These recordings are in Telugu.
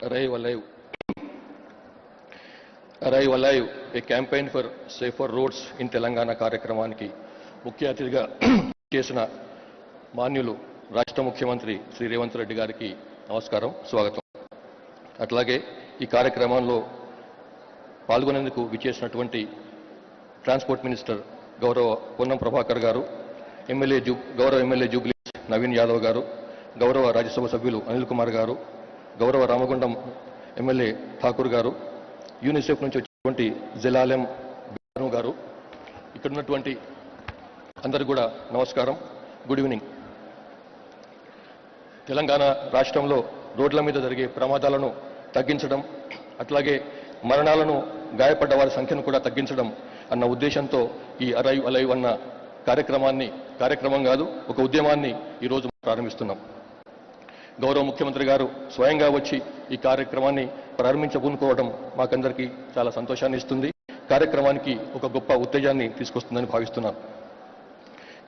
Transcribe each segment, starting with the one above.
Arrive Alive. Arrive Alive, a campaign for safer roads in Telangana కార్యక్రమానికి ముఖ్య అతిథిగా చేసిన మాన్యులు రాష్ట్ర ముఖ్యమంత్రి శ్రీ రేవంత్ రెడ్డి గారికి నమస్కారం, స్వాగతం. అట్లాగే ఈ కార్యక్రమంలో పాల్గొనేందుకు విచ్చేసినటువంటి ట్రాన్స్పోర్ట్ మినిస్టర్ గౌరవ పొన్నం ప్రభాకర్ గారు, గౌరవ ఎమ్మెల్యే జూబ్లీ నవీన్ యాదవ్ గారు, గౌరవ రాజ్యసభ సభ్యులు అనిల్ కుమార్ గారు, గౌరవ రామగుండం ఎమ్మెల్యే ఠాకూర్ గారు, యూనిసెఫ్ నుంచి వచ్చినటువంటి జలాలెం గారు, ఇక్కడ ఉన్నటువంటి అందరికీ కూడా నమస్కారం, గుడ్ ఈవినింగ్. తెలంగాణ రాష్ట్రంలో రోడ్ల మీద జరిగే ప్రమాదాలను తగ్గించడం, అట్లాగే మరణాలను, గాయపడ్డ వారి సంఖ్యను కూడా తగ్గించడం అన్న ఉద్దేశంతో ఈ అరైవ్ అలైవ్ అన్న కార్యక్రమం కాదు, ఒక ఉద్యమాన్ని ఈరోజు ప్రారంభిస్తున్నాం. గౌరవ ముఖ్యమంత్రి గారు స్వయంగా వచ్చి ఈ కార్యక్రమాన్ని ప్రారంభించబూనుకోవడం మాకందరికీ చాలా సంతోషాన్ని ఇస్తుంది, కార్యక్రమానికి ఒక గొప్ప ఉత్తేజాన్ని తీసుకొస్తుందని భావిస్తున్నాను.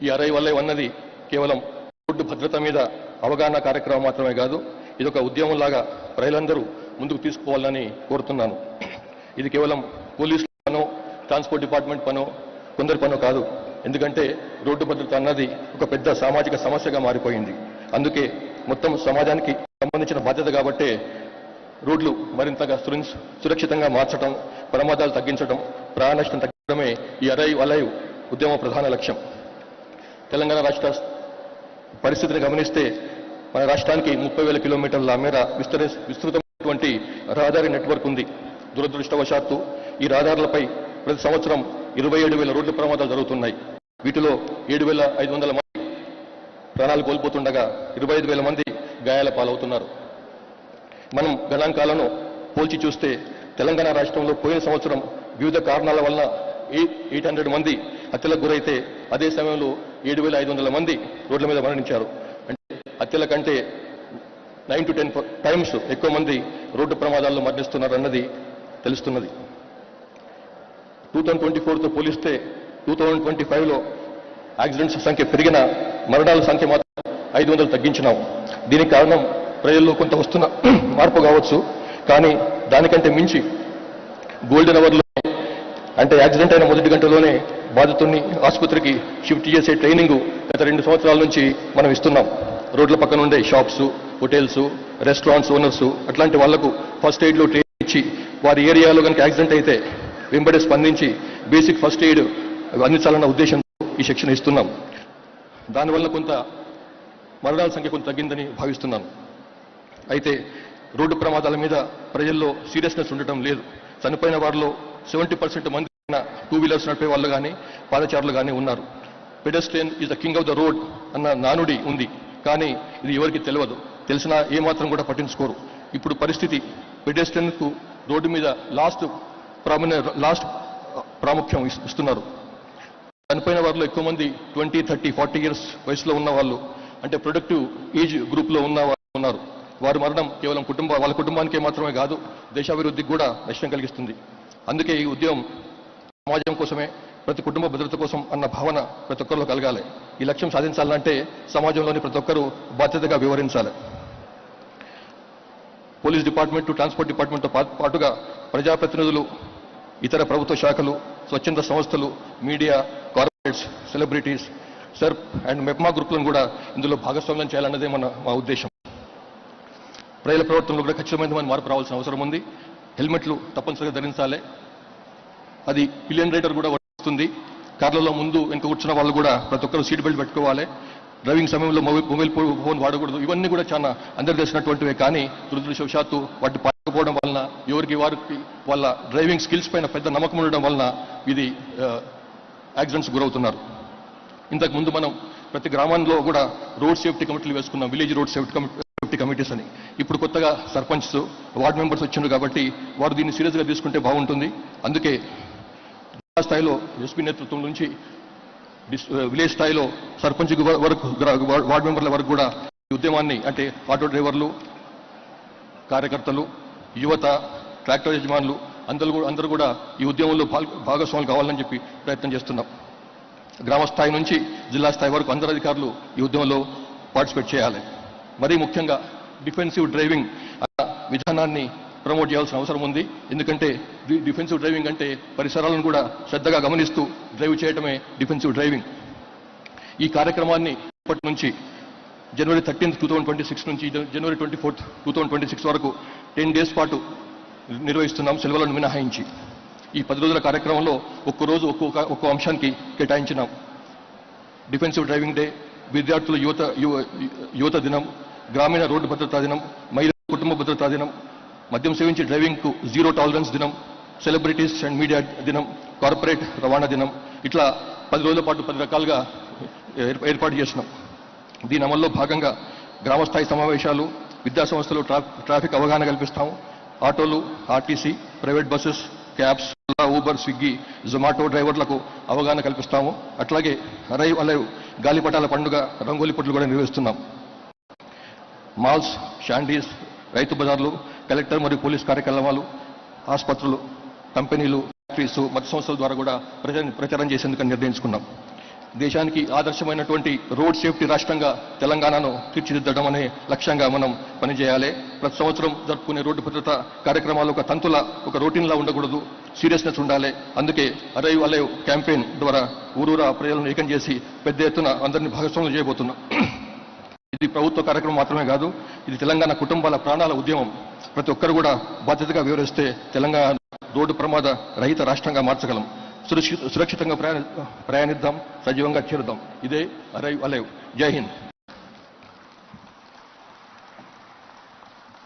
ఈ అరైవ్ అలైవ్ అన్నది కేవలం రోడ్డు భద్రత మీద అవగాహన కార్యక్రమం మాత్రమే కాదు, ఇది ఒక ఉద్యమంలాగా ప్రజలందరూ ముందుకు తీసుకుపోవాలని కోరుతున్నాను. ఇది కేవలం పోలీసుల పనో, ట్రాన్స్పోర్ట్ డిపార్ట్మెంట్ పనో, కొందరి పనో కాదు. ఎందుకంటే రోడ్డు భద్రత అన్నది ఒక పెద్ద సామాజిక సమస్యగా మారిపోయింది. అందుకే మొత్తం సమాజానికి సంబంధించిన బాధ్యత కాబట్టే రోడ్లు మరింతగా సురక్షితంగా మార్చడం, ప్రమాదాలు తగ్గించడం, ప్రాణ నష్టం తగ్గించడమే ఈ అరైవ్ అలైవ్ ఉద్యమ ప్రధాన లక్ష్యం. తెలంగాణ రాష్ట్ర పరిస్థితిని గమనిస్తే మన రాష్ట్రానికి 30,000 కిలోమీటర్ల మేర విస్తృతమైనటువంటి రహదారి నెట్వర్క్ ఉంది. దురదృష్టవశాత్తు ఈ రహదారులపై ప్రతి సంవత్సరం 27,000 రోడ్ల ప్రమాదాలు జరుగుతున్నాయి. వీటిలో 7,500 మంది ప్రాణాలు కోల్పోతుండగా 25,000 మంది గాయాల పాలవుతున్నారు. మనం గణాంకాలను పోల్చి చూస్తే తెలంగాణ రాష్ట్రంలో పోయిన సంవత్సరం వివిధ కారణాల వల్ల 800 మంది హత్యలకు గురైతే, అదే సమయంలో 7,500 మంది రోడ్ల మీద మరణించారు. అంటే హత్యల కంటే 9 to 10 టైమ్స్ ఎక్కువ మంది రోడ్డు ప్రమాదాల్లో మరణిస్తున్నారు అన్నది తెలుస్తున్నది. 2024తో పోలిస్తే 2025లో యాక్సిడెంట్స్ సంఖ్య పెరిగిన, మరణాల సంఖ్య మాత్రం 500 తగ్గించినాం. దీనికి కారణం ప్రజల్లో కొంత వస్తున్న మార్పు కావచ్చు, కానీ దానికంటే మించి గోల్డెన్ అవర్లో, అంటే యాక్సిడెంట్ అయిన మొదటి గంటలోనే బాధితుడిని ఆసుపత్రికి షిఫ్ట్ చేసే ట్రైనింగ్ గత 2 సంవత్సరాల నుంచి మనం ఇస్తున్నాం. రోడ్ల పక్కన ఉండే షాప్స్, హోటల్స్, రెస్టారెంట్స్ ఓనర్స్ అట్లాంటి వాళ్లకు ఫస్ట్ ఎయిడ్లో ట్రైనింగ్ ఇచ్చి, వారి ఏరియాలో కనుక యాక్సిడెంట్ అయితే వెంబడే స్పందించి బేసిక్ ఫస్ట్ ఎయిడ్ అందించాలన్న ఉద్దేశంతో ఈ శిక్షణ ఇస్తున్నాం. దానివల్ల కొంత మరణాల సంఖ్య కొంత తగ్గిందని భావిస్తున్నాను. అయితే రోడ్డు ప్రమాదాల మీద ప్రజల్లో సీరియస్నెస్ ఉండటం లేదు. చనిపోయిన వారిలో 70% మంది 2 వీలర్స్ నడిపే వాళ్ళు కానీ, పాదచారులు కానీ ఉన్నారు. Pedestrian is the king of the road అన్న నానుడి ఉంది, కానీ ఇది ఎవరికి తెలియదు. తెలిసినా ఏమాత్రం కూడా పట్టించుకోరు. ఇప్పుడు పరిస్థితి పెడెస్ట్రియన్కు రోడ్డు మీద లాస్ట్ ప్రాముఖ్యం ఇస్తున్నారు. చనిపోయిన వారిలో ఎక్కువ మంది 20, 30, 40 ఇయర్స్ వయసులో ఉన్న వాళ్ళు, అంటే ప్రొడక్టివ్ ఏజ్ గ్రూప్లో ఉన్న వాళ్ళు ఉన్నారు. వారి మరణం కేవలం వాళ్ళ కుటుంబానికే మాత్రమే కాదు, దేశాభివృద్ధికి కూడా నష్టం కలిగిస్తుంది. అందుకే ఈ ఉద్యమం సమాజం కోసమే, ప్రతి కుటుంబ భద్రత కోసం అన్న భావన ప్రతి ఒక్కరిలో కలగాలి. ఈ లక్ష్యం సాధించాలంటే సమాజంలోని ప్రతి ఒక్కరూ బాధ్యతగా వివరించాలి. పోలీస్ డిపార్ట్మెంట్, ట్రాన్స్పోర్ట్ డిపార్ట్మెంట్తో పాటుగా ప్రజాప్రతినిధులు, ఇతర ప్రభుత్వ శాఖలు, స్వచ్ఛంద సంస్థలు, media, corporates, celebrities, SERP and MEPMA గ్రూపులను కూడా ఇందులో భాగస్వామ్యం చేయాలన్నదే మా ఉద్దేశం. ప్రజల ప్రవర్తనలో కూడా ఖచ్చితమైన మార్పు రావాల్సిన అవసరం ఉంది. హెల్మెట్లు తప్పనిసరిగా ధరించాలి. అది పిలియన్ రైడర్ కూడా వస్తుంది. కార్లలో ముందు వెనుక కూర్చున్న వాళ్ళు కూడా ప్రతి ఒక్కరు సీట్ బెల్ట్ పెట్టుకోవాలి. డ్రైవింగ్ సమయంలో మొబైల్ ఫోన్ వాడకూడదు. ఇవన్నీ కూడా చాలా అందరు తెలిసినటువంటివే, కానీ దురదృష్టవశాత్తు వాటి పాడకపోవడం వలన, వారికి వాళ్ళ డ్రైవింగ్ స్కిల్స్ పైన పెద్ద నమ్మకం ఉండడం వలన ఇది యాక్సిడెంట్స్ గురవుతున్నారు. ఇంతకుముందు మనం ప్రతి గ్రామంలో కూడా రోడ్ సేఫ్టీ కమిటీలు వేసుకున్నాం, విలేజ్ రోడ్ సేఫ్టీ కమిటీస్ అని. ఇప్పుడు కొత్తగా సర్పంచ్, వార్డ్ మెంబర్స్ వచ్చిండ్రు కాబట్టి వారు దీన్ని సీరియస్గా తీసుకుంటే బాగుంటుంది. అందుకే జిల్లా స్థాయిలో ఎస్పీ నేతృత్వం నుంచి విలేజ్ స్థాయిలో సర్పంచ్ వరకు, వార్డు మెంబర్ల వరకు కూడా ఈ ఉద్యమాన్ని, అంటే ఆటో డ్రైవర్లు, కార్యకర్తలు, యువత, ట్రాక్టర్ యజమానులు అందరూ కూడా ఈ ఉద్యమంలో భాగస్వాములు కావాలని చెప్పి ప్రయత్నం చేస్తున్నాం. గ్రామ స్థాయి నుంచి జిల్లా స్థాయి వరకు అందరు అధికారులు ఈ ఉద్యమంలో పార్టిసిపేట్ చేయాలి. మరీ ముఖ్యంగా డిఫెన్సివ్ డ్రైవింగ్ విధానాన్ని ప్రమోట్ చేయాల్సిన అవసరం ఉంది. ఎందుకంటే డిఫెన్సివ్ డ్రైవింగ్ అంటే పరిసరాలను కూడా శ్రద్ధగా గమనిస్తూ డ్రైవ్ చేయడమే డిఫెన్సివ్ డ్రైవింగ్. ఈ కార్యక్రమాన్ని ఇప్పటి నుంచి జనవరి 13, 2026 నుంచి జనవరి 24, 2026 వరకు 10 days పాటు నిర్వహిస్తున్నాం, సెలవులను మినహాయించి. ఈ 10 రోజుల కార్యక్రమంలో ఒక్కరోజు ఒక్కో అంశానికి కేటాయించినాం. డిఫెన్సివ్ డ్రైవింగ్ డే, విద్యార్థుల యువత దినం, గ్రామీణ రోడ్డు భద్రతా దినం, మహిళా కుటుంబ భద్రతా దినం, మద్యం సేవించి డ్రైవింగ్కు జీరో టాలరెన్స్ దినం, సెలబ్రిటీస్ అండ్ మీడియా దినం, కార్పొరేట్ రవాణా దినం, ఇట్లా 10 రోజుల పాటు 10 రకాలుగా ఏర్పాటు చేసినాం. దీని అమల్లో భాగంగా గ్రామస్థాయి సమావేశాలు, విద్యా సంస్థలు ట్రాఫిక్ అవగాహన కల్పిస్తాము. ఆటోలు, RTC, private buses, cabs, Uber, Swiggy, Zomato డ్రైవర్లకు అవగాహన కల్పిస్తాము. అట్లాగే అరైవ్ అలైవ్ గాలిపటాల పండుగ, రంగోలీ పోటీలు కూడా నిర్వహిస్తున్నాం. మాల్స్, షాండీస్, రైతు బజార్లు, కలెక్టర్ మరియు పోలీస్ కార్యక్రమాలు, ఆసుపత్రులు, కంపెనీలు, ఫ్యాక్టరీస్, మత సంస్థల ద్వారా కూడా ప్రచారం చేసేందుకు నిర్ణయించుకున్నాం. దేశానికి ఆదర్శమైనటువంటి రోడ్ సేఫ్టీ రాష్ట్రంగా తెలంగాణను తీర్చిదిద్దడం అనే లక్ష్యంగా మనం పనిచేయాలి. ప్రతి సంవత్సరం జరుపుకునే రోడ్డు భద్రత కార్యక్రమాలు ఒక రొటీన్లా ఉండకూడదు, సీరియస్నెస్ ఉండాలి. అందుకే అరైవ్ అలైవ్ క్యాంపెయిన్ ద్వారా ఊరూరా ప్రజలను ఏకం చేసి పెద్ద ఎత్తున అందరినీ భాగస్వాములు చేయబోతున్నాం. ఇది ప్రభుత్వ కార్యక్రమం మాత్రమే కాదు, ఇది తెలంగాణ కుటుంబాల ప్రాణాల ఉద్యమం. ప్రతి ఒక్కరు కూడా బాధ్యతగా వివరిస్తే తెలంగాణ రోడ్డు ప్రమాద రహిత రాష్ట్రంగా మార్చగలం. సురక్షితంగా ప్రయాణిద్దాం, సజీవంగా చేరుదాం. ఇదే అరైవ్ అలైవ్. జై హింద్.